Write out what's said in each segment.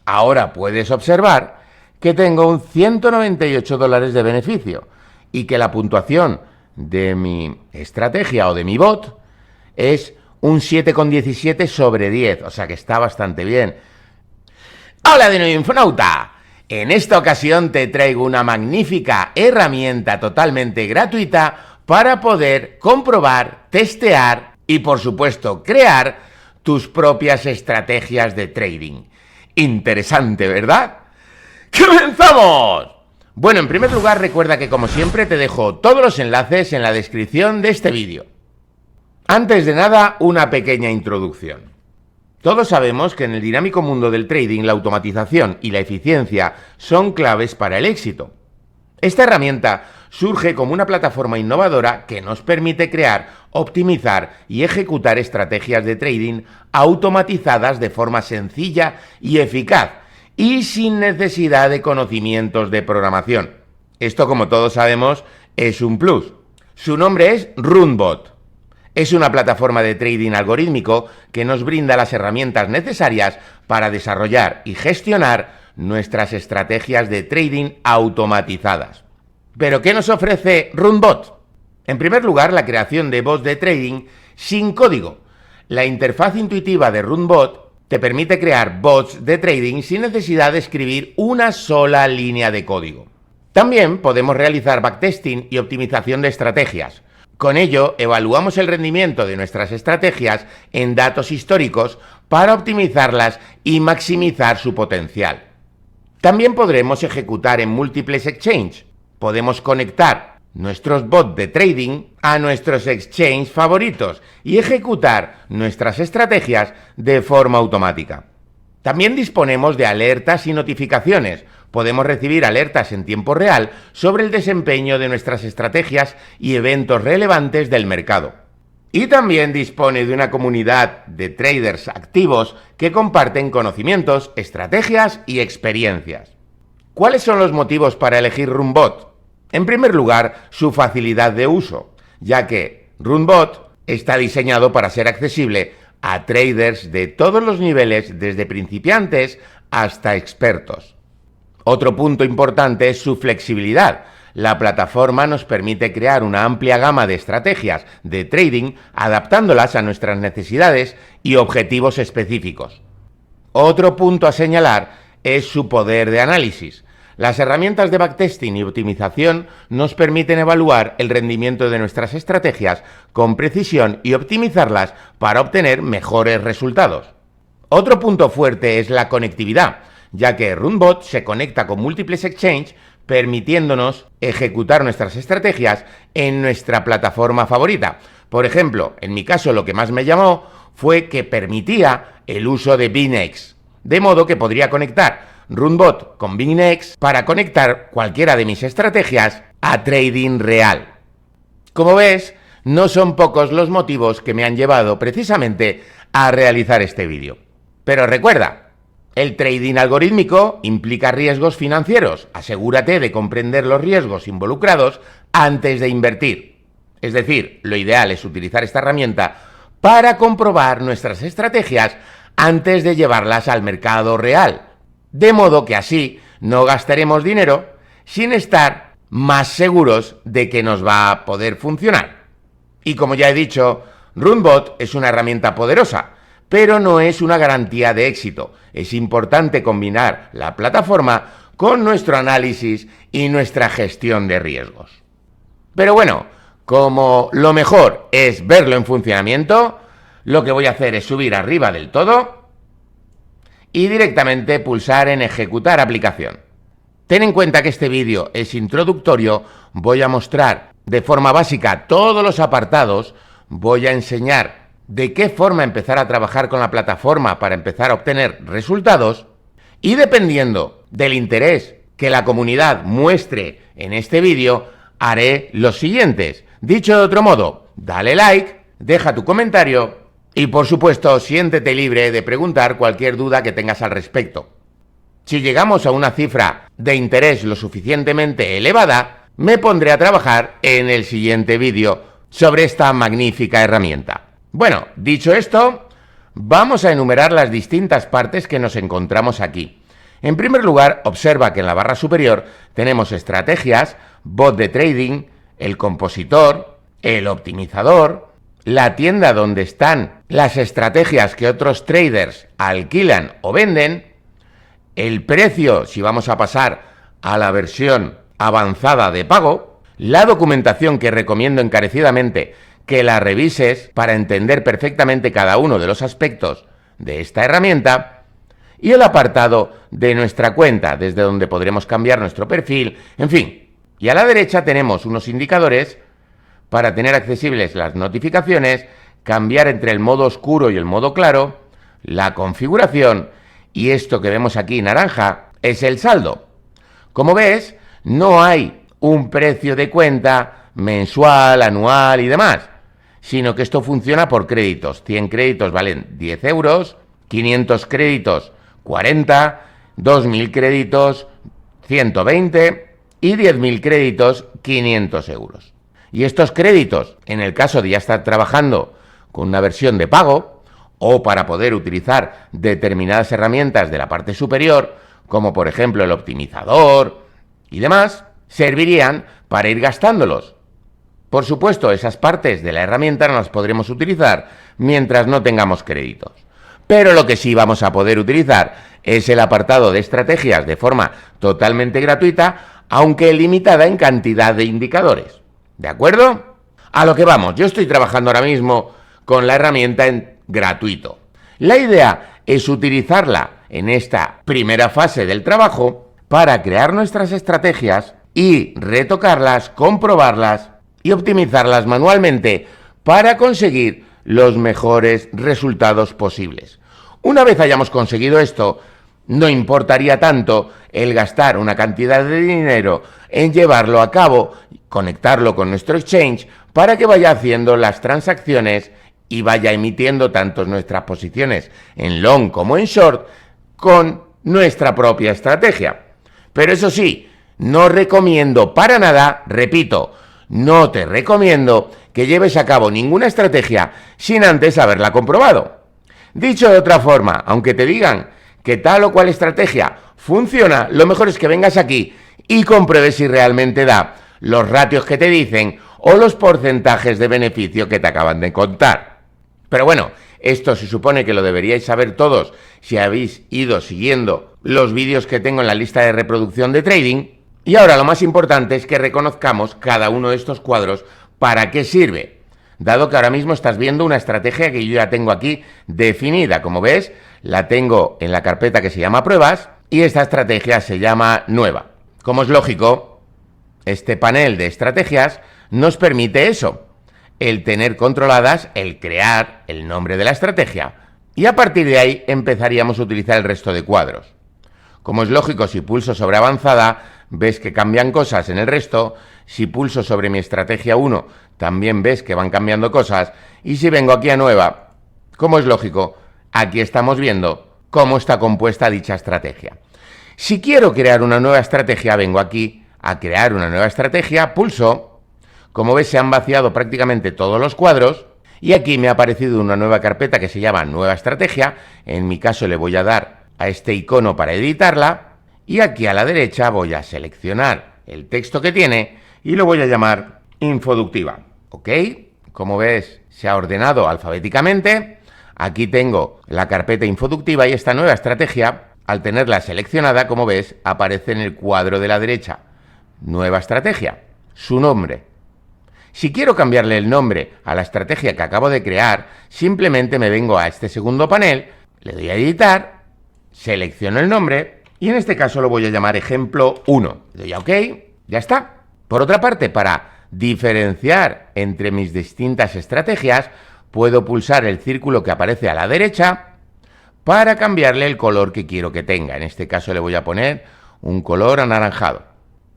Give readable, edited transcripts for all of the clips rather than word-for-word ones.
ahora puedes observar que tengo un $198 de beneficio y que la puntuación de mi estrategia o de mi bot es un 7,17 sobre 10, o sea que está bastante bien. ¡Hola de nuevo, Infonauta! En esta ocasión te traigo una magnífica herramienta totalmente gratuita para poder comprobar, testear y, por supuesto, crear tus propias estrategias de trading. Interesante, ¿verdad? ¡Comenzamos! Bueno, en primer lugar, recuerda que como siempre te dejo todos los enlaces en la descripción de este vídeo. Antes de nada, una pequeña introducción. Todos sabemos que en el dinámico mundo del trading la automatización y la eficiencia son claves para el éxito. Esta herramienta surge como una plataforma innovadora que nos permite crear, optimizar y ejecutar estrategias de trading automatizadas de forma sencilla y eficaz y sin necesidad de conocimientos de programación. Esto, como todos sabemos, es un plus. Su nombre es RunBot. Es una plataforma de trading algorítmico que nos brinda las herramientas necesarias para desarrollar y gestionar nuestras estrategias de trading automatizadas. ¿Pero qué nos ofrece RunBot? En primer lugar, la creación de bots de trading sin código. La interfaz intuitiva de RunBot te permite crear bots de trading sin necesidad de escribir una sola línea de código. También podemos realizar backtesting y optimización de estrategias. Con ello, evaluamos el rendimiento de nuestras estrategias en datos históricos para optimizarlas y maximizar su potencial. También podremos ejecutar en múltiples exchanges. Podemos conectar nuestros bots de trading a nuestros exchanges favoritos y ejecutar nuestras estrategias de forma automática. También disponemos de alertas y notificaciones. Podemos recibir alertas en tiempo real sobre el desempeño de nuestras estrategias y eventos relevantes del mercado. Y también dispone de una comunidad de traders activos que comparten conocimientos, estrategias y experiencias. ¿Cuáles son los motivos para elegir RunBot? En primer lugar, su facilidad de uso, ya que RunBot está diseñado para ser accesible a traders de todos los niveles, desde principiantes hasta expertos. Otro punto importante es su flexibilidad. La plataforma nos permite crear una amplia gama de estrategias de trading, adaptándolas a nuestras necesidades y objetivos específicos. Otro punto a señalar es su poder de análisis. Las herramientas de backtesting y optimización nos permiten evaluar el rendimiento de nuestras estrategias con precisión y optimizarlas para obtener mejores resultados. Otro punto fuerte es la conectividad, ya que RunBot se conecta con múltiples exchanges, permitiéndonos ejecutar nuestras estrategias en nuestra plataforma favorita. Por ejemplo, en mi caso lo que más me llamó fue que permitía el uso de BingX, de modo que podría conectar RunBot con BingX para conectar cualquiera de mis estrategias a trading real. Como ves, no son pocos los motivos que me han llevado precisamente a realizar este vídeo. Pero recuerda, el trading algorítmico implica riesgos financieros. Asegúrate de comprender los riesgos involucrados antes de invertir. Es decir, lo ideal es utilizar esta herramienta para comprobar nuestras estrategias antes de llevarlas al mercado real. De modo que así no gastaremos dinero sin estar más seguros de que nos va a poder funcionar. Y como ya he dicho, RunBot es una herramienta poderosa, pero no es una garantía de éxito. Es importante combinar la plataforma con nuestro análisis y nuestra gestión de riesgos. Pero bueno, como lo mejor es verlo en funcionamiento, lo que voy a hacer es subir arriba del todo y directamente pulsar en ejecutar aplicación. Ten en cuenta que este vídeo es introductorio, voy a mostrar de forma básica todos los apartados, voy a enseñar de qué forma empezar a trabajar con la plataforma para empezar a obtener resultados y dependiendo del interés que la comunidad muestre en este vídeo, haré los siguientes. Dicho de otro modo, dale like, deja tu comentario y por supuesto siéntete libre de preguntar cualquier duda que tengas al respecto. Si llegamos a una cifra de interés lo suficientemente elevada, me pondré a trabajar en el siguiente vídeo sobre esta magnífica herramienta. Bueno, dicho esto, vamos a enumerar las distintas partes que nos encontramos aquí. En primer lugar, observa que en la barra superior tenemos estrategias, bot de trading, el compositor, el optimizador, la tienda donde están las estrategias que otros traders alquilan o venden, el precio si vamos a pasar a la versión avanzada de pago, la documentación que recomiendo encarecidamente que la revises para entender perfectamente cada uno de los aspectos de esta herramienta, y el apartado de nuestra cuenta, desde donde podremos cambiar nuestro perfil, en fin. Y a la derecha tenemos unos indicadores para tener accesibles las notificaciones, cambiar entre el modo oscuro y el modo claro, la configuración, y esto que vemos aquí naranja es el saldo. Como ves, no hay un precio de cuenta mensual, anual y demás, sino que esto funciona por créditos. 100 créditos valen 10 euros, 500 créditos 40, 2.000 créditos 120 y 10.000 créditos 500 euros. Y estos créditos, en el caso de ya estar trabajando con una versión de pago o para poder utilizar determinadas herramientas de la parte superior, como por ejemplo el optimizador y demás, servirían para ir gastándolos. Por supuesto, esas partes de la herramienta no las podremos utilizar mientras no tengamos créditos. Pero lo que sí vamos a poder utilizar es el apartado de estrategias de forma totalmente gratuita, aunque limitada en cantidad de indicadores. ¿De acuerdo? A lo que vamos, yo estoy trabajando ahora mismo con la herramienta en gratuito. La idea es utilizarla en esta primera fase del trabajo para crear nuestras estrategias y retocarlas, comprobarlas y optimizarlas manualmente para conseguir los mejores resultados posibles. Una vez hayamos conseguido esto, no importaría tanto el gastar una cantidad de dinero en llevarlo a cabo, conectarlo con nuestro exchange para que vaya haciendo las transacciones y vaya emitiendo tanto nuestras posiciones en long como en short con nuestra propia estrategia. Pero eso sí, no recomiendo para nada, repito, no te recomiendo que lleves a cabo ninguna estrategia sin antes haberla comprobado. Dicho de otra forma, aunque te digan que tal o cual estrategia funciona, lo mejor es que vengas aquí y compruebes si realmente da los ratios que te dicen o los porcentajes de beneficio que te acaban de contar. Pero bueno, esto se supone que lo deberíais saber todos si habéis ido siguiendo los vídeos que tengo en la lista de reproducción de trading. Y ahora lo más importante es que reconozcamos cada uno de estos cuadros para qué sirve. Dado que ahora mismo estás viendo una estrategia que yo ya tengo aquí definida. Como ves, la tengo en la carpeta que se llama pruebas y esta estrategia se llama nueva. Como es lógico, este panel de estrategias nos permite eso, el tener controladas, el crear el nombre de la estrategia. Y a partir de ahí empezaríamos a utilizar el resto de cuadros. Como es lógico, si pulso sobre avanzada, ves que cambian cosas en el resto. Si pulso sobre mi estrategia 1, también ves que van cambiando cosas. Y si vengo aquí a nueva, como es lógico, aquí estamos viendo cómo está compuesta dicha estrategia. Si quiero crear una nueva estrategia, vengo aquí a crear una nueva estrategia, pulso. Como ves, se han vaciado prácticamente todos los cuadros. Y aquí me ha aparecido una nueva carpeta que se llama Nueva Estrategia. En mi caso le voy a dar a este icono para editarla. Y aquí a la derecha voy a seleccionar el texto que tiene y lo voy a llamar Infoductiva. ¿Ok? Como ves, se ha ordenado alfabéticamente. Aquí tengo la carpeta Infoductiva y esta nueva estrategia, al tenerla seleccionada, como ves, aparece en el cuadro de la derecha. Nueva estrategia. Su nombre. Si quiero cambiarle el nombre a la estrategia que acabo de crear, simplemente me vengo a este segundo panel, le doy a editar, selecciono el nombre y en este caso lo voy a llamar ejemplo 1. Le doy a OK, ya está. Por otra parte, para diferenciar entre mis distintas estrategias, puedo pulsar el círculo que aparece a la derecha para cambiarle el color que quiero que tenga. En este caso le voy a poner un color anaranjado.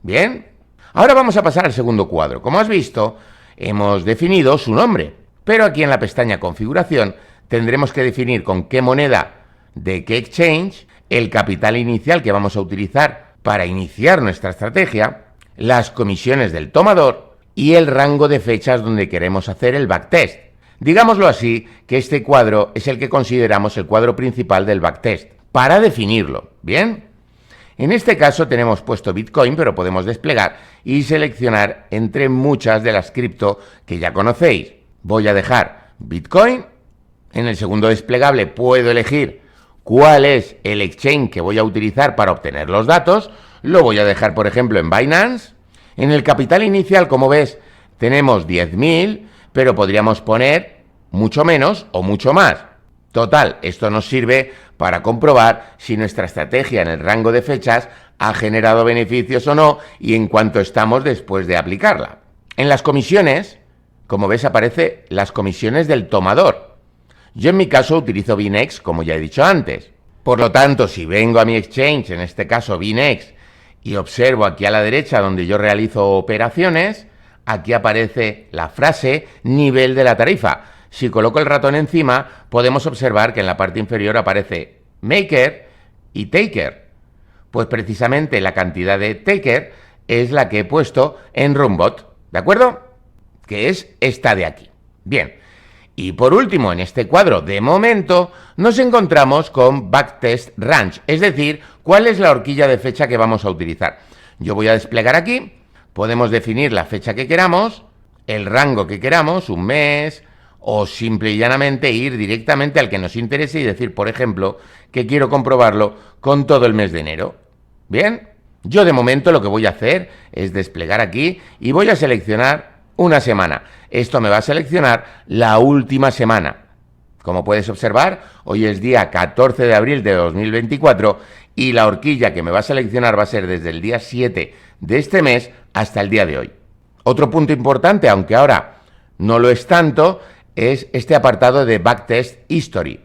Bien. Ahora vamos a pasar al segundo cuadro. Como has visto, hemos definido su nombre, pero aquí en la pestaña Configuración tendremos que definir con qué moneda de qué exchange, el capital inicial que vamos a utilizar para iniciar nuestra estrategia, las comisiones del tomador y el rango de fechas donde queremos hacer el backtest. Digámoslo así, que este cuadro es el que consideramos el cuadro principal del backtest, para definirlo. ¿Bien? En este caso tenemos puesto Bitcoin, pero podemos desplegar y seleccionar entre muchas de las cripto que ya conocéis. Voy a dejar Bitcoin. En el segundo desplegable puedo elegir cuál es el exchange que voy a utilizar para obtener los datos. Lo voy a dejar, por ejemplo, en Binance. En el capital inicial, como ves, tenemos 10.000, pero podríamos poner mucho menos o mucho más. Total, esto nos sirve para comprobar si nuestra estrategia en el rango de fechas ha generado beneficios o no y en cuánto estamos después de aplicarla. En las comisiones, como ves, aparece las comisiones del tomador. Yo en mi caso utilizo Binex, como ya he dicho antes. Por lo tanto, si vengo a mi exchange, en este caso Binex, y observo aquí a la derecha donde yo realizo operaciones, aquí aparece la frase nivel de la tarifa. Si coloco el ratón encima, podemos observar que en la parte inferior aparece Maker y Taker. Pues precisamente la cantidad de Taker es la que he puesto en Runbot, ¿de acuerdo? Que es esta de aquí. Bien, y por último, en este cuadro, de momento, nos encontramos con Backtest Range, es decir, cuál es la horquilla de fecha que vamos a utilizar. Yo voy a desplegar aquí, podemos definir la fecha que queramos, el rango que queramos, un mes, o simple y llanamente ir directamente al que nos interese y decir, por ejemplo, que quiero comprobarlo con todo el mes de enero. Bien, yo de momento lo que voy a hacer es desplegar aquí y voy a seleccionar una semana. Esto me va a seleccionar la última semana. Como puedes observar, hoy es día 14 de abril de 2024 y la horquilla que me va a seleccionar va a ser desde el día 7 de este mes hasta el día de hoy. Otro punto importante, aunque ahora no lo es tanto, es este apartado de Backtest History.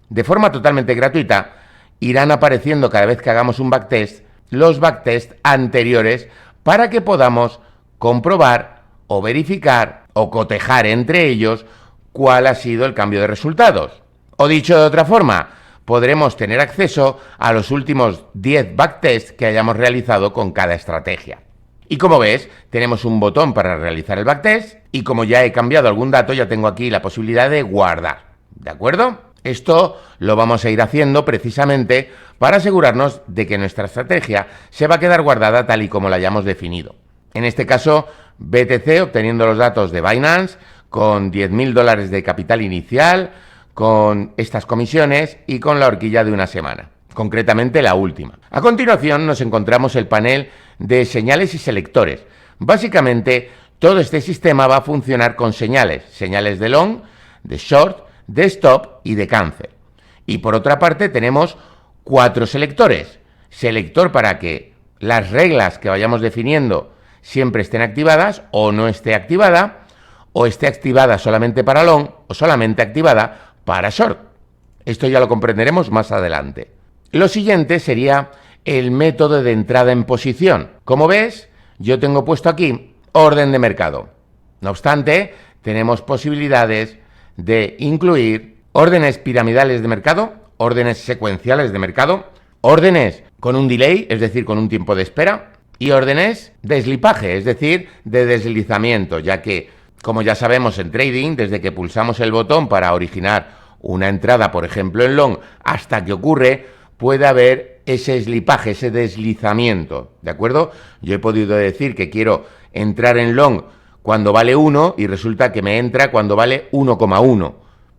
De forma totalmente gratuita, irán apareciendo cada vez que hagamos un backtest los backtests anteriores para que podamos comprobar o verificar o cotejar entre ellos cuál ha sido el cambio de resultados. O dicho de otra forma, podremos tener acceso a los últimos 10 backtests que hayamos realizado con cada estrategia. Y como ves, tenemos un botón para realizar el backtest y como ya he cambiado algún dato, ya tengo aquí la posibilidad de guardar. ¿De acuerdo? Esto lo vamos a ir haciendo precisamente para asegurarnos de que nuestra estrategia se va a quedar guardada tal y como la hayamos definido. En este caso, BTC obteniendo los datos de Binance con $10.000 de capital inicial, con estas comisiones y con la horquilla de una semana. Concretamente la última. A continuación nos encontramos el panel de señales y selectores. Básicamente todo este sistema va a funcionar con señales de long, de short, de stop y de cancel. Y por otra parte tenemos 4 selectores. Selector para que las reglas que vayamos definiendo siempre estén activadas o no esté activada, o esté activada solamente para long o solamente activada para short. Esto ya lo comprenderemos más adelante. Lo siguiente sería el método de entrada en posición. Como ves, yo tengo puesto aquí orden de mercado. No obstante, tenemos posibilidades de incluir órdenes piramidales de mercado, órdenes secuenciales de mercado, órdenes con un delay, es decir, con un tiempo de espera, y órdenes de slipaje, es decir, de deslizamiento, ya que, como ya sabemos en trading, desde que pulsamos el botón para originar una entrada, por ejemplo en long, hasta que ocurre, puede haber ese slipaje, ese deslizamiento, ¿de acuerdo? Yo he podido decir que quiero entrar en long cuando vale 1 y resulta que me entra cuando vale 1,1,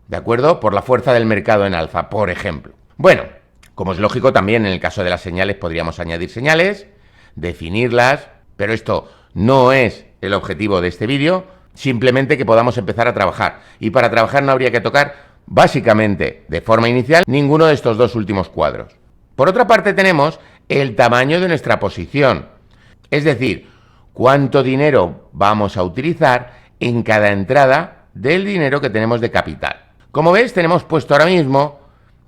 ¿de acuerdo? Por la fuerza del mercado en alfa, por ejemplo. Bueno, como es lógico, también en el caso de las señales podríamos añadir señales, definirlas, pero esto no es el objetivo de este vídeo, simplemente que podamos empezar a trabajar. Y para trabajar no habría que tocar, básicamente, de forma inicial, ninguno de estos dos últimos cuadros. Por otra parte tenemos el tamaño de nuestra posición, es decir, cuánto dinero vamos a utilizar en cada entrada del dinero que tenemos de capital. Como ves, tenemos puesto ahora mismo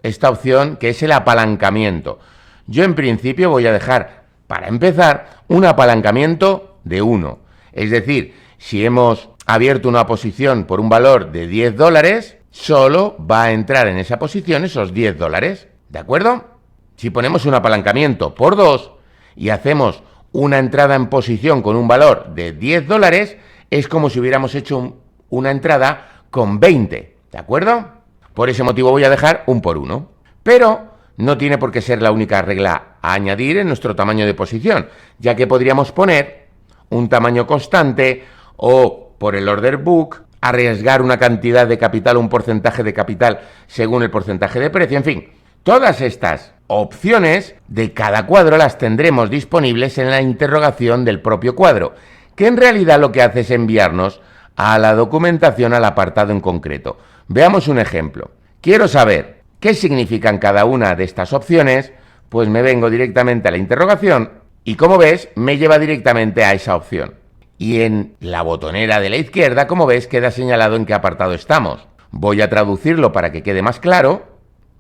esta opción que es el apalancamiento. Yo en principio voy a dejar, para empezar, un apalancamiento de 1. Es decir, si hemos abierto una posición por un valor de $10, solo va a entrar en esa posición esos $10, ¿de acuerdo? Si ponemos un apalancamiento por 2 y hacemos una entrada en posición con un valor de $10, es como si hubiéramos hecho una entrada con 20, ¿de acuerdo? Por ese motivo voy a dejar un por 1. Pero no tiene por qué ser la única regla a añadir en nuestro tamaño de posición, ya que podríamos poner un tamaño constante o, por el order book, arriesgar una cantidad de capital o un porcentaje de capital según el porcentaje de precio, en fin. Todas estas opciones de cada cuadro las tendremos disponibles en la interrogación del propio cuadro, que en realidad lo que hace es enviarnos a la documentación al apartado en concreto. Veamos un ejemplo. Quiero saber qué significan cada una de estas opciones, pues me vengo directamente a la interrogación y, como ves, me lleva directamente a esa opción. Y en la botonera de la izquierda, como ves, queda señalado en qué apartado estamos. Voy a traducirlo para que quede más claro.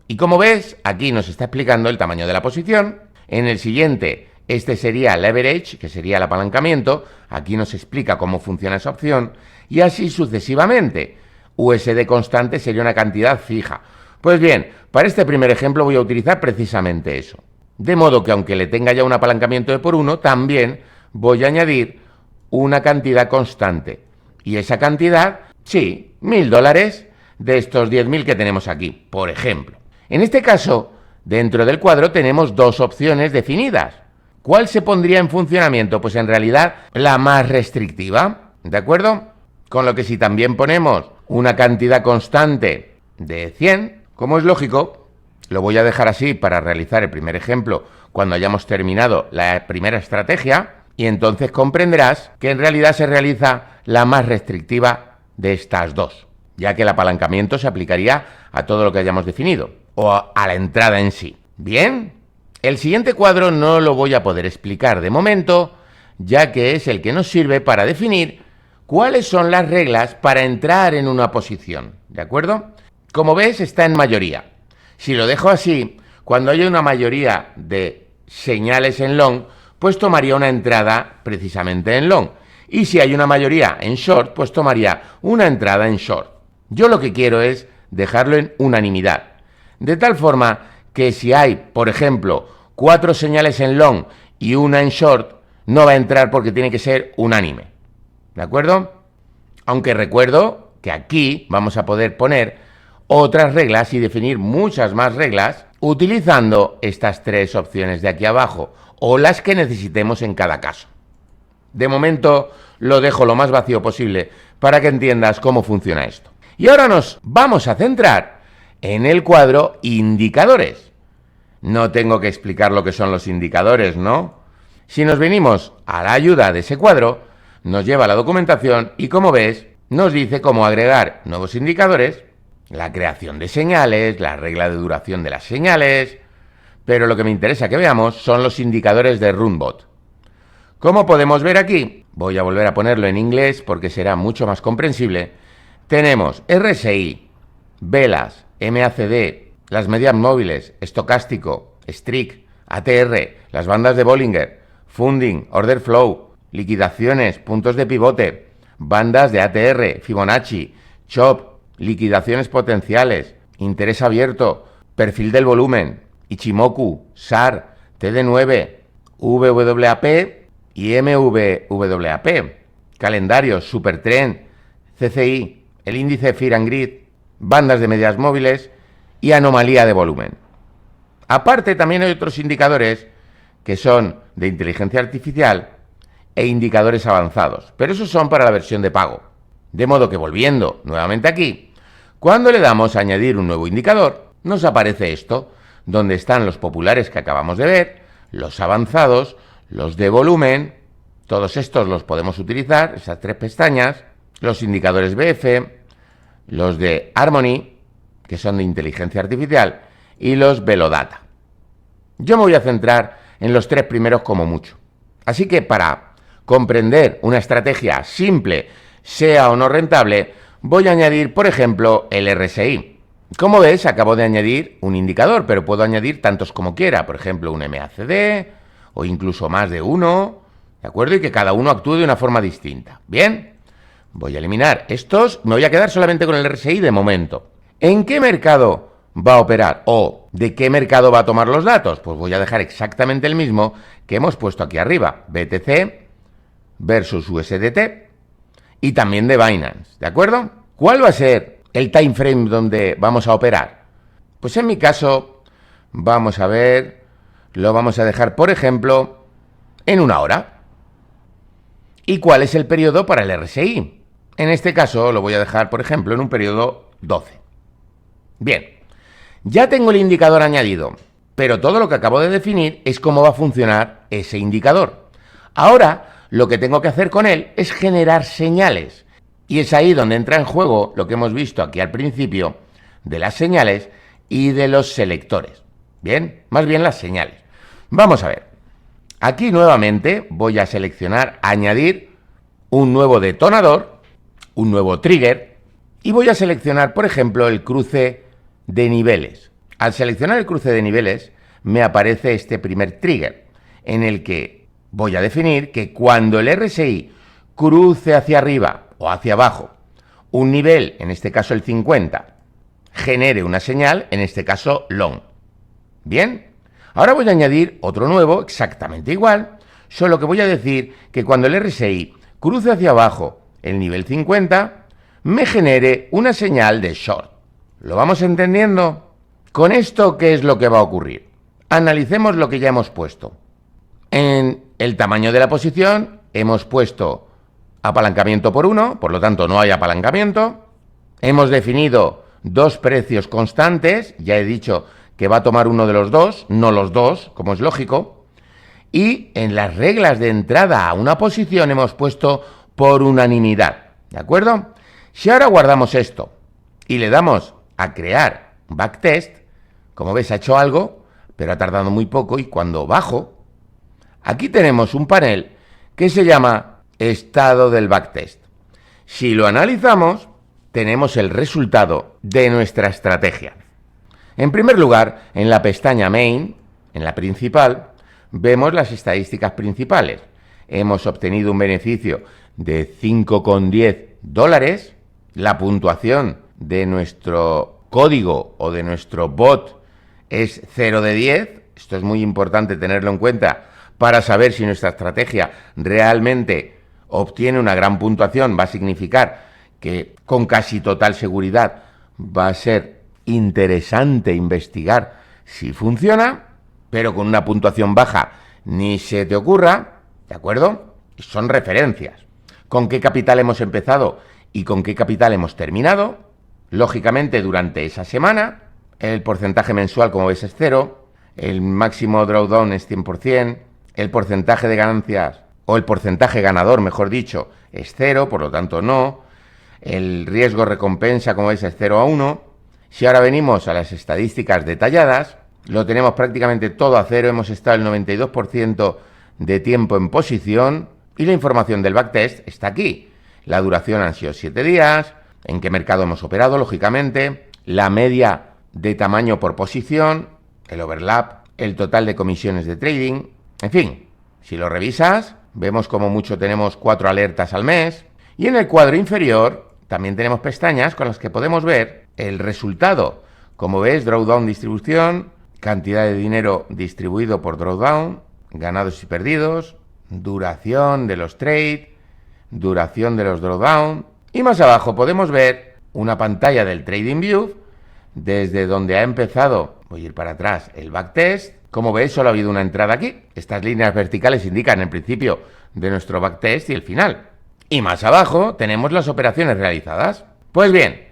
Y como ves, aquí nos está explicando el tamaño de la posición. En el siguiente, este sería leverage, que sería el apalancamiento. Aquí nos explica cómo funciona esa opción. Y así sucesivamente. USD constante sería una cantidad fija. Pues bien, para este primer ejemplo voy a utilizar precisamente eso. De modo que aunque le tenga ya un apalancamiento de por 1, también voy a añadir una cantidad constante. Y esa cantidad, sí, $1.000 de estos 10.000 que tenemos aquí, por ejemplo. En este caso, dentro del cuadro tenemos dos opciones definidas. ¿Cuál se pondría en funcionamiento? Pues en realidad la más restrictiva, ¿de acuerdo? Con lo que si también ponemos una cantidad constante de 100, como es lógico, lo voy a dejar así para realizar el primer ejemplo cuando hayamos terminado la primera estrategia, y entonces comprenderás que en realidad se realiza la más restrictiva de estas dos, ya que el apalancamiento se aplicaría a todo lo que hayamos definido, o a la entrada en sí. Bien, el siguiente cuadro no lo voy a poder explicar de momento, ya que es el que nos sirve para definir cuáles son las reglas para entrar en una posición, ¿de acuerdo? Como ves, está en mayoría. Si lo dejo así, cuando haya una mayoría de señales en long, pues tomaría una entrada precisamente en long. Y si hay una mayoría en short, pues tomaría una entrada en short. Yo lo que quiero es dejarlo en unanimidad. De tal forma que si hay, por ejemplo, 4 señales en long y una en short, no va a entrar porque tiene que ser unánime. ¿De acuerdo? Aunque recuerdo que aquí vamos a poder poner otras reglas y definir muchas más reglas utilizando estas 3 opciones de aquí abajo, o las que necesitemos en cada caso. De momento lo dejo lo más vacío posible para que entiendas cómo funciona esto. Y ahora nos vamos a centrar en el cuadro indicadores. No tengo que explicar lo que son los indicadores, ¿no? Si nos venimos a la ayuda de ese cuadro, nos lleva a la documentación y, como ves, nos dice cómo agregar nuevos indicadores, la creación de señales, la regla de duración de las señales. Pero lo que me interesa que veamos son los indicadores de Runbot. Como podemos ver aquí, voy a volver a ponerlo en inglés porque será mucho más comprensible. Tenemos RSI, velas, MACD, las medias móviles, estocástico, streak, ATR, las bandas de Bollinger, funding, order flow, liquidaciones, puntos de pivote, bandas de ATR, Fibonacci, chop, liquidaciones potenciales, interés abierto, perfil del volumen, Ichimoku, SAR, TD9, VWAP y MVWAP, calendarios, Supertrend, CCI, el índice Fear and Greed, bandas de medias móviles y anomalía de volumen. Aparte, también hay otros indicadores que son de inteligencia artificial e indicadores avanzados, pero esos son para la versión de pago. De modo que, volviendo nuevamente aquí, cuando le damos a añadir un nuevo indicador, nos aparece esto, donde están los populares que acabamos de ver, los avanzados, los de volumen. Todos estos los podemos utilizar, esas 3 pestañas, los indicadores BF, los de Harmony, que son de inteligencia artificial, y los Velodata. Yo me voy a centrar en los 3 primeros como mucho. Así que para comprender una estrategia simple, sea o no rentable, voy a añadir, por ejemplo, el RSI. Como ves, acabo de añadir un indicador, pero puedo añadir tantos como quiera, por ejemplo, un MACD o incluso más de uno, ¿de acuerdo? Y que cada uno actúe de una forma distinta. Bien, voy a eliminar estos, me voy a quedar solamente con el RSI de momento. ¿En qué mercado va a operar? ¿O de qué mercado va a tomar los datos? Pues voy a dejar exactamente el mismo que hemos puesto aquí arriba, BTC versus USDT y también de Binance, ¿de acuerdo? ¿Cuál va a ser el time frame donde vamos a operar? Pues en mi caso vamos a ver, lo vamos a dejar, por ejemplo, en 1 hora. ¿Y cuál es el periodo para el RSI? En este caso lo voy a dejar, por ejemplo, en un periodo 12. Bien, ya tengo el indicador añadido, pero todo lo que acabo de definir es cómo va a funcionar ese indicador. Ahora, lo que tengo que hacer con él es generar señales. Y es ahí donde entra en juego lo que hemos visto aquí al principio de las señales y de los selectores. Bien, más bien las señales. Vamos a ver. Aquí nuevamente voy a seleccionar, añadir un nuevo detonador, un nuevo trigger, y voy a seleccionar, por ejemplo, el cruce de niveles. Al seleccionar el cruce de niveles, me aparece este primer trigger, en el que voy a definir que cuando el RSI cruce hacia arriba o hacia abajo un nivel, en este caso el 50, genere una señal, en este caso long. Bien, ahora voy a añadir otro nuevo, exactamente igual, solo que voy a decir que cuando el RSI cruce hacia abajo el nivel 50, me genere una señal de short. ¿Lo vamos entendiendo? Con esto, ¿qué es lo que va a ocurrir? Analicemos lo que ya hemos puesto. En el tamaño de la posición hemos puesto apalancamiento por 1, por lo tanto no hay apalancamiento. Hemos definido dos precios constantes, ya he dicho que va a tomar uno de los dos, no los dos, como es lógico. Y en las reglas de entrada a una posición hemos puesto por unanimidad, ¿de acuerdo? Si ahora guardamos esto y le damos a crear un backtest, como ves ha hecho algo, pero ha tardado muy poco, y cuando bajo, aquí tenemos un panel que se llama estado del backtest. Si lo analizamos, tenemos el resultado de nuestra estrategia. En primer lugar, en la pestaña Main, en la principal, vemos las estadísticas principales. Hemos obtenido un beneficio de 5,10 dólares. La puntuación de nuestro código o de nuestro bot es 0 de 10. Esto es muy importante tenerlo en cuenta para saber si nuestra estrategia realmente obtiene una gran puntuación. Va a significar que con casi total seguridad va a ser interesante investigar si funciona, pero con una puntuación baja ni se te ocurra, ¿de acuerdo? Son referencias. ¿Con qué capital hemos empezado y con qué capital hemos terminado? Lógicamente, durante esa semana, el porcentaje mensual, como ves, es 0, el máximo drawdown es 100%, el porcentaje de ganancias, o el porcentaje ganador, mejor dicho, es 0, por lo tanto no, el riesgo recompensa, como ves, es 0 a 1. Si ahora venimos a las estadísticas detalladas, lo tenemos prácticamente todo a 0, hemos estado el 92% de tiempo en posición y la información del backtest está aquí. La duración han sido 7 días, en qué mercado hemos operado, lógicamente, la media de tamaño por posición, el overlap, el total de comisiones de trading, en fin, si lo revisas, vemos como mucho tenemos 4 alertas al mes, y en el cuadro inferior también tenemos pestañas con las que podemos ver el resultado. Como ves, drawdown distribución, cantidad de dinero distribuido por drawdown, ganados y perdidos, duración de los trades, duración de los drawdown, y más abajo podemos ver una pantalla del TradingView desde donde ha empezado, voy a ir para atrás, el backtest. Como ves, solo ha habido una entrada aquí. Estas líneas verticales indican el principio de nuestro backtest y el final. Y más abajo tenemos las operaciones realizadas. Pues bien,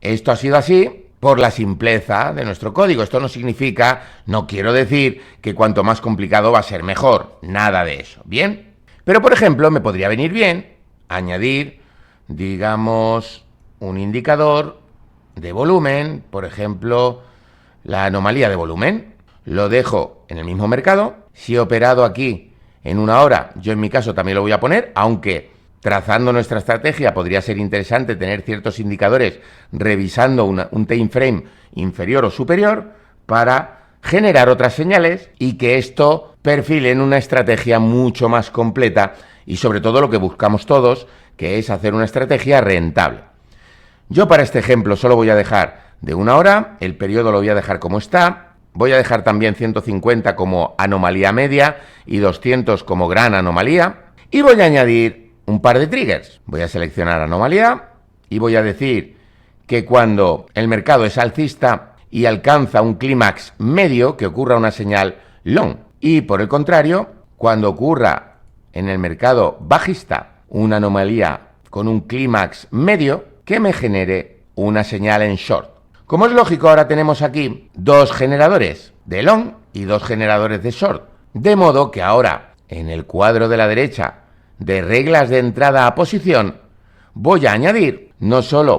esto ha sido así por la simpleza de nuestro código. Esto no significa, no quiero decir que cuanto más complicado va a ser mejor. Nada de eso, ¿bien? Pero, por ejemplo, me podría venir bien añadir, digamos, un indicador de volumen, por ejemplo, la anomalía de volumen. Lo dejo en el mismo mercado. Si he operado aquí en 1 hora, yo en mi caso también lo voy a poner, aunque trazando nuestra estrategia podría ser interesante tener ciertos indicadores revisando un time frame inferior o superior para generar otras señales y que esto perfile en una estrategia mucho más completa y sobre todo lo que buscamos todos, que es hacer una estrategia rentable. Yo para este ejemplo solo voy a dejar de 1 hora, el periodo lo voy a dejar como está. Voy a dejar también 150 como anomalía media y 200 como gran anomalía. Y voy a añadir un par de triggers. Voy a seleccionar anomalía y voy a decir que cuando el mercado es alcista y alcanza un clímax medio, que ocurra una señal long. Y por el contrario, cuando ocurra en el mercado bajista una anomalía con un clímax medio, que me genere una señal en short. Como es lógico, ahora tenemos aquí dos generadores de long y dos generadores de short. De modo que ahora, en el cuadro de la derecha de reglas de entrada a posición, voy a añadir no solo,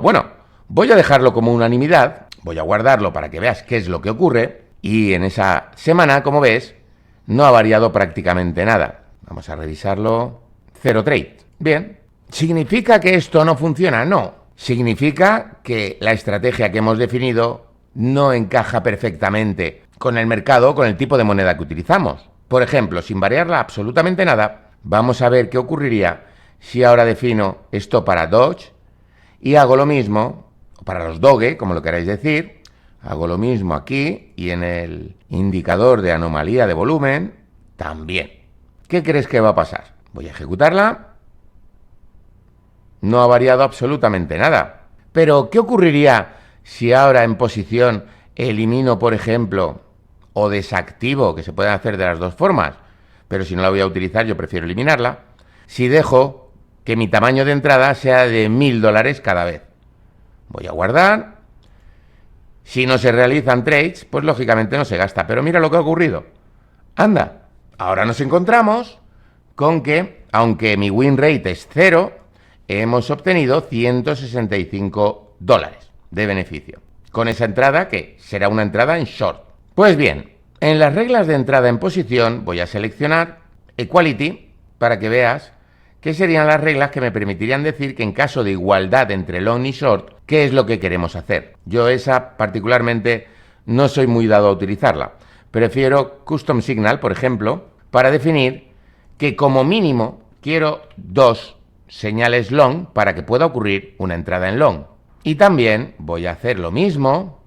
voy a dejarlo como unanimidad, voy a guardarlo para que veas qué es lo que ocurre, y en esa semana, como ves, no ha variado prácticamente nada. Vamos a revisarlo. 0 trade. Bien. ¿Significa que esto no funciona? No. Significa que la estrategia que hemos definido no encaja perfectamente con el mercado, con el tipo de moneda que utilizamos. Por ejemplo, sin variarla absolutamente nada, vamos a ver qué ocurriría si ahora defino esto para Doge y hago lo mismo, o para los Doge, como lo queráis decir, hago lo mismo aquí y en el indicador de anomalía de volumen también. ¿Qué crees que va a pasar? Voy a ejecutarla. No ha variado absolutamente nada. Pero, ¿qué ocurriría si ahora en posición elimino, por ejemplo, o desactivo, que se pueden hacer de las dos formas, pero si no la voy a utilizar, yo prefiero eliminarla, si dejo que mi tamaño de entrada sea de $1000 cada vez? Voy a guardar. Si no se realizan trades, pues lógicamente no se gasta. Pero mira lo que ha ocurrido. Anda, ahora nos encontramos con que, aunque mi win rate es 0, hemos obtenido $165 de beneficio. Con esa entrada, que será una entrada en short. Pues bien, en las reglas de entrada en posición voy a seleccionar Equality para que veas qué serían las reglas que me permitirían decir que en caso de igualdad entre long y short, ¿qué es lo que queremos hacer? Yo esa particularmente no soy muy dado a utilizarla. Prefiero Custom Signal, por ejemplo, para definir que como mínimo quiero 2 señales long para que pueda ocurrir una entrada en long. Y también voy a hacer lo mismo,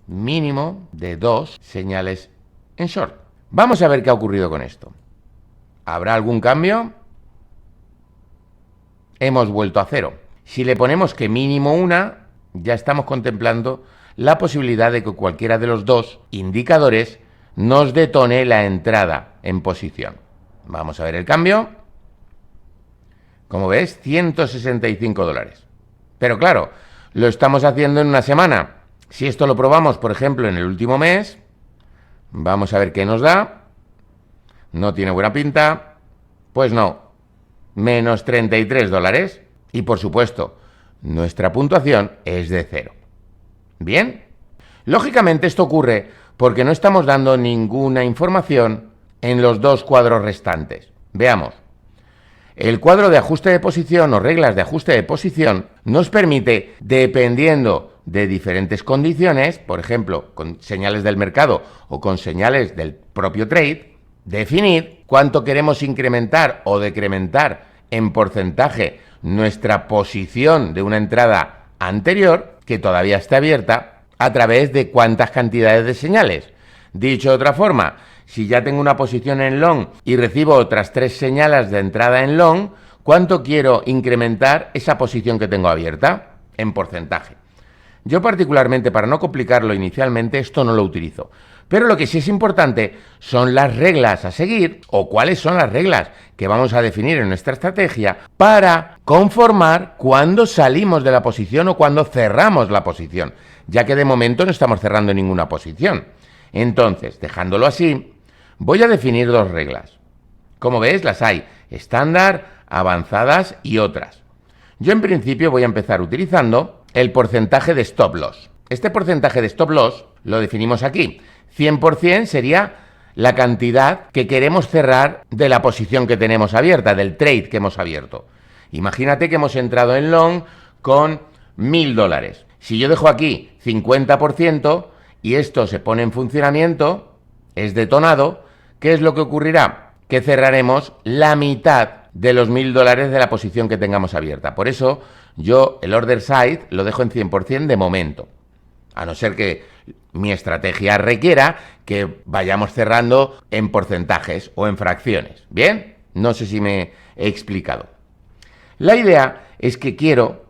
mínimo de 2 señales en short. Vamos a ver qué ha ocurrido con esto. ¿Habrá algún cambio? Hemos vuelto a 0. Si le ponemos que mínimo una, ya estamos contemplando la posibilidad de que cualquiera de los dos indicadores nos detone la entrada en posición. Vamos a ver el cambio. Como ves, $165. Pero claro, lo estamos haciendo en una semana. Si esto lo probamos, por ejemplo, en el último mes, vamos a ver qué nos da. No tiene buena pinta. Pues no, menos $33. Y por supuesto, nuestra puntuación es de 0. Bien, lógicamente esto ocurre porque no estamos dando ninguna información en los dos cuadros restantes. Veamos. El cuadro de ajuste de posición o reglas de ajuste de posición nos permite, dependiendo de diferentes condiciones, por ejemplo, con señales del mercado o con señales del propio trade, definir cuánto queremos incrementar o decrementar en porcentaje nuestra posición de una entrada anterior, que todavía está abierta, a través de cuántas cantidades de señales. Dicho de otra forma, si ya tengo una posición en long y recibo otras 3 señales de entrada en long, ¿cuánto quiero incrementar esa posición que tengo abierta en porcentaje? Yo particularmente, para no complicarlo inicialmente, esto no lo utilizo. Pero lo que sí es importante son las reglas a seguir, o cuáles son las reglas que vamos a definir en nuestra estrategia para conformar cuando salimos de la posición o cuando cerramos la posición, ya que de momento no estamos cerrando ninguna posición. Entonces, dejándolo así, voy a definir 2 reglas. Como ves, las hay estándar, avanzadas y otras. Yo en principio voy a empezar utilizando el porcentaje de stop loss. Este porcentaje de stop loss lo definimos aquí. 100% sería la cantidad que queremos cerrar de la posición que tenemos abierta, del trade que hemos abierto. Imagínate que hemos entrado en long con $1000. Si yo dejo aquí 50% y esto se pone en funcionamiento, es detonado, ¿qué es lo que ocurrirá? Que cerraremos la mitad de los $1000 de la posición que tengamos abierta. Por eso yo el order size lo dejo en 100% de momento. A no ser que mi estrategia requiera que vayamos cerrando en porcentajes o en fracciones. ¿Bien? No sé si me he explicado. La idea es que quiero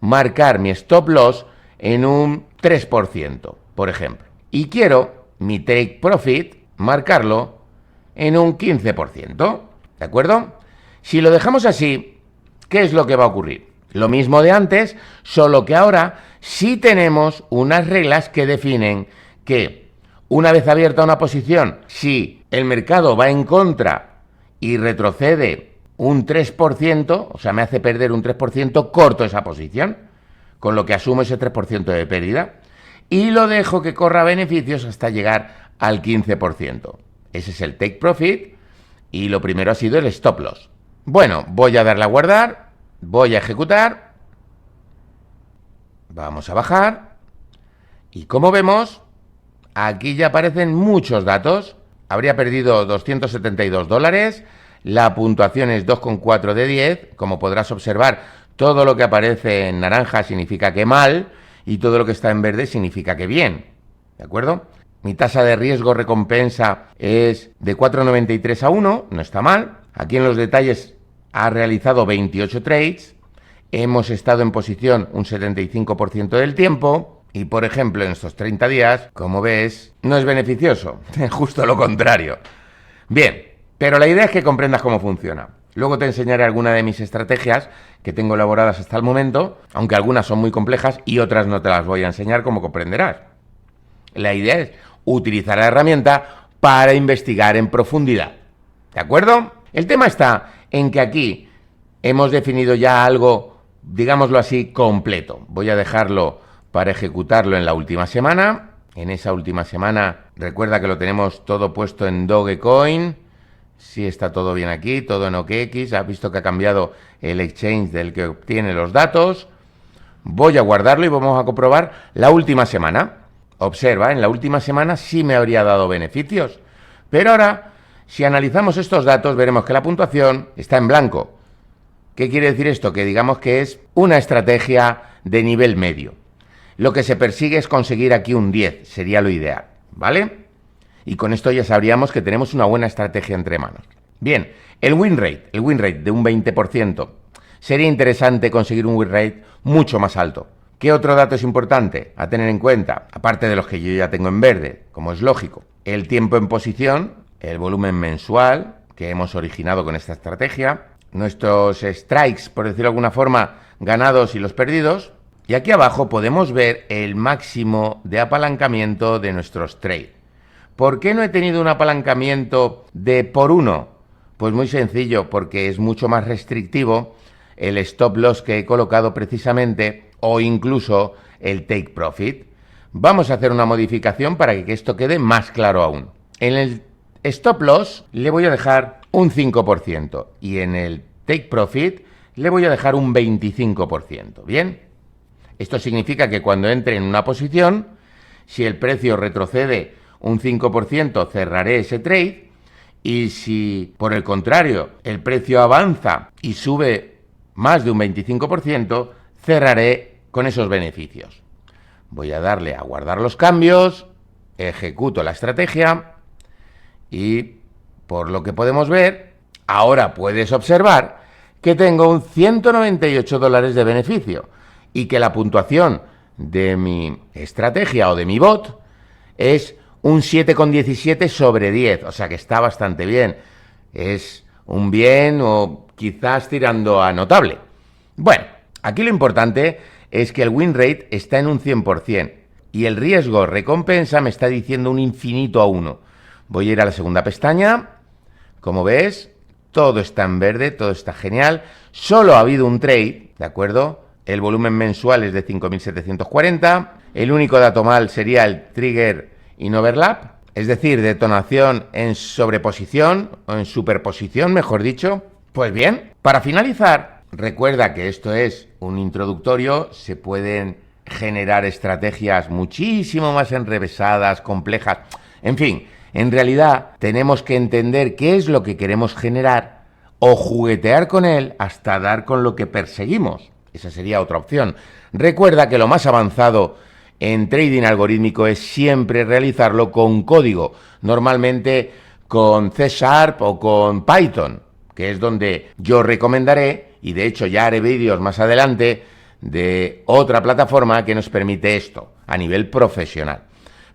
marcar mi stop loss en un 3%, por ejemplo. y quiero mi take profit marcarlo en un 15%, ¿de acuerdo? Si lo dejamos así, ¿qué es lo que va a ocurrir? Lo mismo de antes, solo que ahora sí tenemos unas reglas que definen que una vez abierta una posición, si el mercado va en contra y retrocede un 3%, o sea, me hace perder un 3%, corto esa posición, con lo que asumo ese 3% de pérdida, y lo dejo que corra beneficios hasta llegar al 15%. Ese es el take profit, y lo primero ha sido el stop loss. Bueno, voy a darle a guardar, voy a ejecutar, vamos a bajar, y como vemos, aquí ya aparecen muchos datos. Habría perdido 272 dólares, la puntuación es 2,4 de 10, como podrás observar, todo lo que aparece en naranja significa que mal, y todo lo que está en verde significa que bien, ¿de acuerdo? Mi tasa de riesgo recompensa es de 4,93 a 1, no está mal. Aquí en los detalles ha realizado 28 trades, hemos estado en posición un 75% del tiempo, y por ejemplo en estos 30 días, como ves, no es beneficioso, justo lo contrario. Bien, pero la idea es que comprendas cómo funciona. Luego te enseñaré alguna de mis estrategias que tengo elaboradas hasta el momento, aunque algunas son muy complejas y otras no te las voy a enseñar, como comprenderás. La idea es utilizar la herramienta para investigar en profundidad, ¿de acuerdo? El tema está en que aquí hemos definido ya algo, digámoslo así, completo. Voy a dejarlo para ejecutarlo en la última semana. En esa última semana, recuerda que lo tenemos todo puesto en Dogecoin. Sí, está todo bien aquí, todo en OKX. Has visto que ha cambiado el exchange del que obtiene los datos. Voy a guardarlo y vamos a comprobar la última semana. Observa, en la última semana sí me habría dado beneficios. Pero ahora, si analizamos estos datos, veremos que la puntuación está en blanco. ¿Qué quiere decir esto? Que digamos que es una estrategia de nivel medio. Lo que se persigue es conseguir aquí un 10, sería lo ideal, ¿vale? Y con esto ya sabríamos que tenemos una buena estrategia entre manos. Bien, el win rate de un 20%. Sería interesante conseguir un win rate mucho más alto. ¿Qué otro dato es importante a tener en cuenta? Aparte de los que yo ya tengo en verde, como es lógico. El tiempo en posición, el volumen mensual que hemos originado con esta estrategia, nuestros strikes, por decirlo de alguna forma, ganados y los perdidos. Y aquí abajo podemos ver el máximo de apalancamiento de nuestros trades. ¿Por qué no he tenido un apalancamiento de por 1? Pues muy sencillo, porque es mucho más restrictivo el stop loss que he colocado precisamente, o incluso el take profit. Vamos a hacer una modificación para que esto quede más claro aún. En el stop loss le voy a dejar un 5% y en el take profit le voy a dejar un 25%. ¿Bien? Esto significa que cuando entre en una posición, si el precio retrocede un 5%, cerraré ese trade, y si por el contrario el precio avanza y sube más de un 25%, cerraré con esos beneficios. Voy a darle a guardar los cambios, ejecuto la estrategia y por lo que podemos ver, ahora puedes observar que tengo un 198 dólares de beneficio y que la puntuación de mi estrategia o de mi bot es un 7,17 sobre 10, o sea que está bastante bien. Es un bien o quizás tirando a notable. Bueno, aquí lo importante es que el win rate está en un 100% y el riesgo recompensa me está diciendo un infinito a 1. Voy a ir a la segunda pestaña. Como ves, todo está en verde, todo está genial. Solo ha habido un trade, ¿de acuerdo? El volumen mensual es de 5.740. El único dato mal sería el trigger in overlap, es decir, detonación en sobreposición o en superposición, mejor dicho. Pues bien, para finalizar, recuerda que esto es un introductorio, se pueden generar estrategias muchísimo más enrevesadas, complejas, en fin, en realidad tenemos que entender qué es lo que queremos generar o juguetear con él hasta dar con lo que perseguimos. Esa sería otra opción. Recuerda que lo más avanzado en trading algorítmico es siempre realizarlo con código, normalmente con C# o con Python, que es donde yo recomendaré, y de hecho ya haré vídeos más adelante, de otra plataforma que nos permite esto a nivel profesional.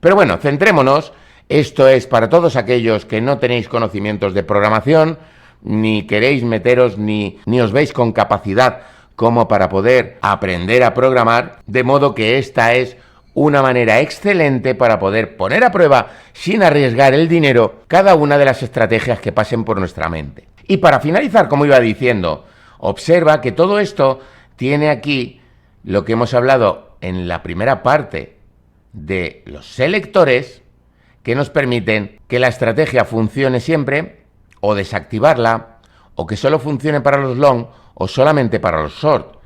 Pero bueno, centrémonos. Esto es para todos aquellos que no tenéis conocimientos de programación, ni queréis meteros, ni os veis con capacidad como para poder aprender a programar, de modo que esta es una manera excelente para poder poner a prueba, sin arriesgar el dinero, cada una de las estrategias que pasen por nuestra mente. Y para finalizar, como iba diciendo, observa que todo esto tiene aquí lo que hemos hablado en la primera parte de los selectores, que nos permiten que la estrategia funcione siempre, o desactivarla, o que solo funcione para los long o solamente para los short.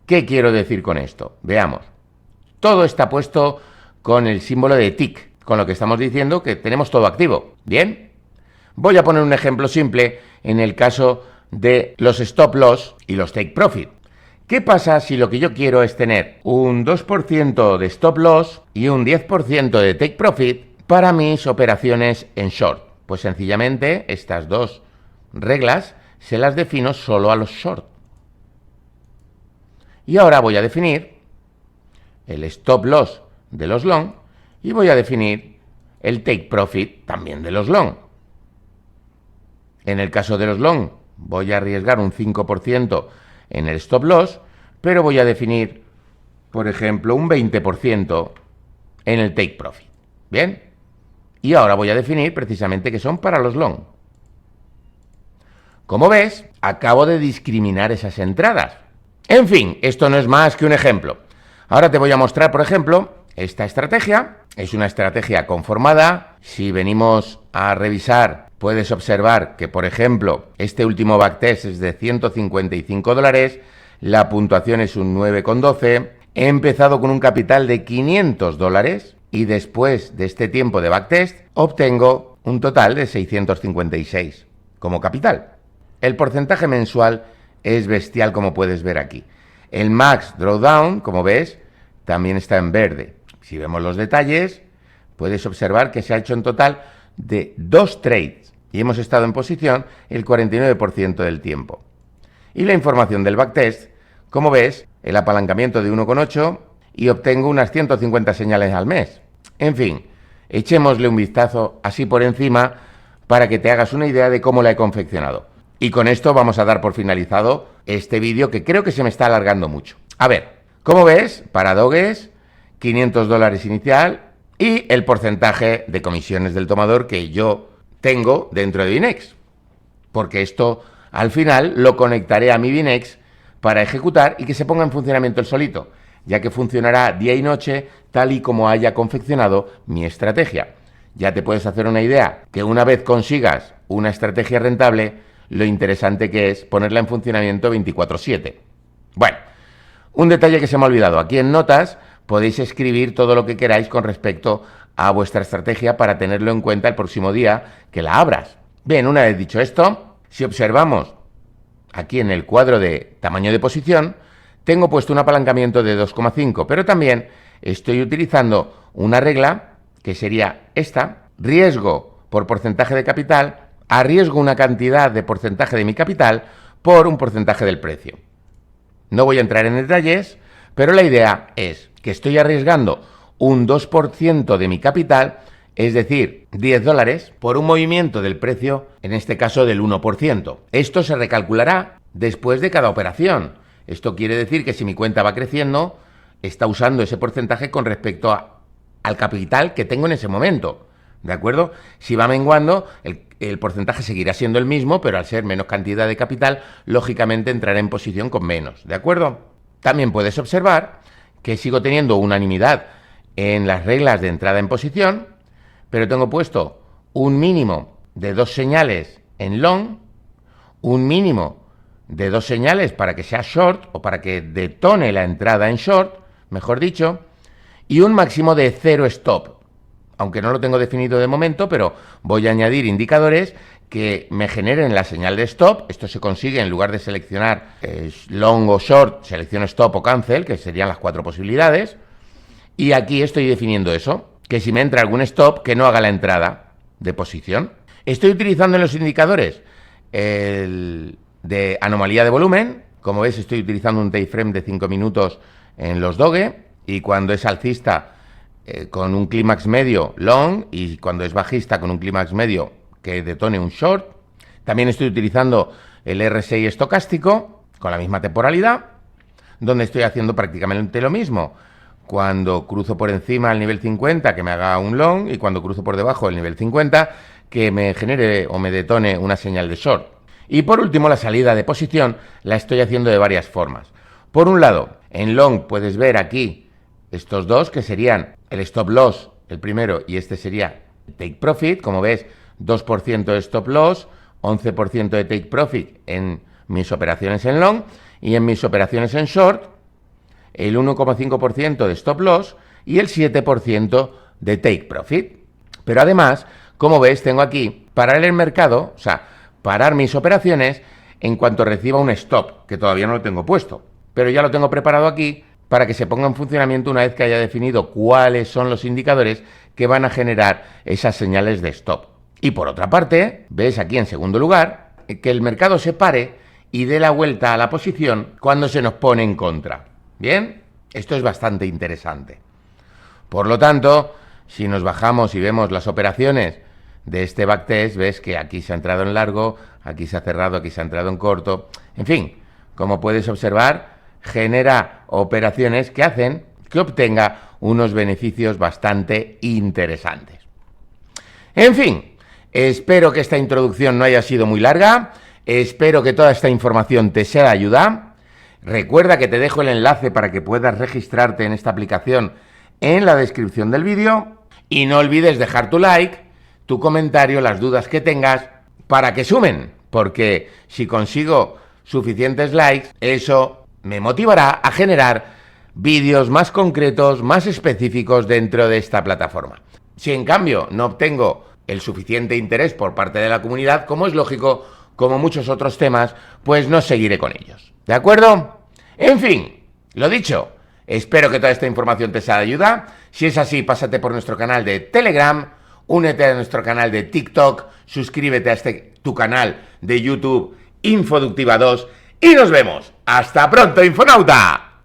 ¿Qué quiero decir con esto? Veamos. Todo está puesto con el símbolo de tick, con lo que estamos diciendo que tenemos todo activo. ¿Bien? Voy a poner un ejemplo simple en el caso de los stop loss y los take profit. ¿Qué pasa si lo que yo quiero es tener un 2% de stop loss y un 10% de take profit para mis operaciones en short? Pues sencillamente estas dos reglas se las defino solo a los short. Y ahora voy a definir el stop loss de los long y voy a definir el take profit también de los long. En el caso de los long voy a arriesgar un 5% en el stop loss, pero voy a definir, por ejemplo, un 20% en el take profit. ¿Bien? Y ahora voy a definir precisamente que son para los long. Como ves, acabo de discriminar esas entradas. En fin, esto no es más que un ejemplo. Ahora te voy a mostrar, por ejemplo, esta estrategia. Es una estrategia conformada. Si venimos a revisar, puedes observar que, por ejemplo, este último backtest es de $155. La puntuación es un 9,12. He empezado con un capital de $500 y después de este tiempo de backtest obtengo un total de 656 como capital. El porcentaje mensual es bestial, como puedes ver aquí. El max drawdown, como ves, también está en verde. Si vemos los detalles, puedes observar que se ha hecho en total de 2 trades y hemos estado en posición el 49% del tiempo. Y la información del backtest, como ves, el apalancamiento de 1,8 y obtengo unas 150 señales al mes. En fin, echémosle un vistazo así por encima para que te hagas una idea de cómo la he confeccionado. Y con esto vamos a dar por finalizado este vídeo, que creo que se me está alargando mucho. A ver, como ves, para Doges, $500 inicial y el porcentaje de comisiones del tomador que yo tengo dentro de Binex. Porque esto al final lo conectaré a mi Binex para ejecutar y que se ponga en funcionamiento el solito, ya que funcionará día y noche tal y como haya confeccionado mi estrategia. Ya te puedes hacer una idea que una vez consigas una estrategia rentable, lo interesante que es ponerla en funcionamiento 24/7. Bueno, un detalle que se me ha olvidado. Aquí en notas podéis escribir todo lo que queráis con respecto a vuestra estrategia para tenerlo en cuenta el próximo día que la abras. Bien, una vez dicho esto, si observamos aquí en el cuadro de tamaño de posición, tengo puesto un apalancamiento de 2,5, pero también estoy utilizando una regla que sería esta: riesgo por porcentaje de capital, arriesgo una cantidad de porcentaje de mi capital por un porcentaje del precio. No voy a entrar en detalles, pero la idea es que estoy arriesgando un 2% de mi capital, es decir, $10, por un movimiento del precio, en este caso del 1%. Esto se recalculará después de cada operación. Esto quiere decir que si mi cuenta va creciendo, está usando ese porcentaje con respecto al capital que tengo en ese momento. ¿De acuerdo? Si va menguando, el porcentaje seguirá siendo el mismo, pero al ser menos cantidad de capital, lógicamente entrará en posición con menos. ¿De acuerdo? También puedes observar que sigo teniendo unanimidad en las reglas de entrada en posición, pero tengo puesto un mínimo de 2 señales en long, un mínimo de 2 señales para que sea short o para que detone la entrada en short, mejor dicho, y un máximo de 0 stop. Aunque no lo tengo definido de momento, pero voy a añadir indicadores que me generen la señal de stop. Esto se consigue en lugar de seleccionar long o short, selecciono stop o cancel, que serían las 4 posibilidades. Y aquí estoy definiendo eso, que si me entra algún stop, que no haga la entrada de posición. Estoy utilizando en los indicadores el de anomalía de volumen. Como ves, estoy utilizando un time frame de 5 minutos en los Doge, y cuando es alcista con un clímax medio long y cuando es bajista con un clímax medio que detone un short. También estoy utilizando el RSI estocástico con la misma temporalidad, donde estoy haciendo prácticamente lo mismo. Cuando cruzo por encima del nivel 50 que me haga un long y cuando cruzo por debajo del nivel 50 que me genere o me detone una señal de short. Y por último, la salida de posición la estoy haciendo de varias formas. Por un lado, en long puedes ver aquí estos dos que serían el stop loss, el primero, y este sería el take profit. Como ves, 2% de stop loss, 11% de take profit en mis operaciones en long, y en mis operaciones en short el 1,5% de stop loss y el 7% de take profit. Pero además, como ves, tengo aquí parar el mercado, o sea, parar mis operaciones en cuanto reciba un stop, que todavía no lo tengo puesto, pero ya lo tengo preparado aquí para que se ponga en funcionamiento una vez que haya definido cuáles son los indicadores que van a generar esas señales de stop. Y por otra parte, ves aquí en segundo lugar que el mercado se pare y dé la vuelta a la posición cuando se nos pone en contra. Bien, esto es bastante interesante. Por lo tanto, si nos bajamos y vemos las operaciones de este backtest, ves que aquí se ha entrado en largo, aquí se ha cerrado, aquí se ha entrado en corto. En fin, como puedes observar, genera operaciones que hacen que obtenga unos beneficios bastante interesantes. En fin, espero que esta introducción no haya sido muy larga, espero que toda esta información te sea de ayuda. Recuerda que te dejo el enlace para que puedas registrarte en esta aplicación en la descripción del vídeo y no olvides dejar tu like, tu comentario, las dudas que tengas para que sumen, porque si consigo suficientes likes, eso me motivará a generar vídeos más concretos, más específicos dentro de esta plataforma. Si en cambio no obtengo el suficiente interés por parte de la comunidad, como es lógico, como muchos otros temas, pues no seguiré con ellos. ¿De acuerdo? En fin, lo dicho, espero que toda esta información te sea de ayuda. Si es así, pásate por nuestro canal de Telegram, únete a nuestro canal de TikTok, suscríbete a tu canal de YouTube Infoductiva 2 y nos vemos. ¡Hasta pronto, Infonauta!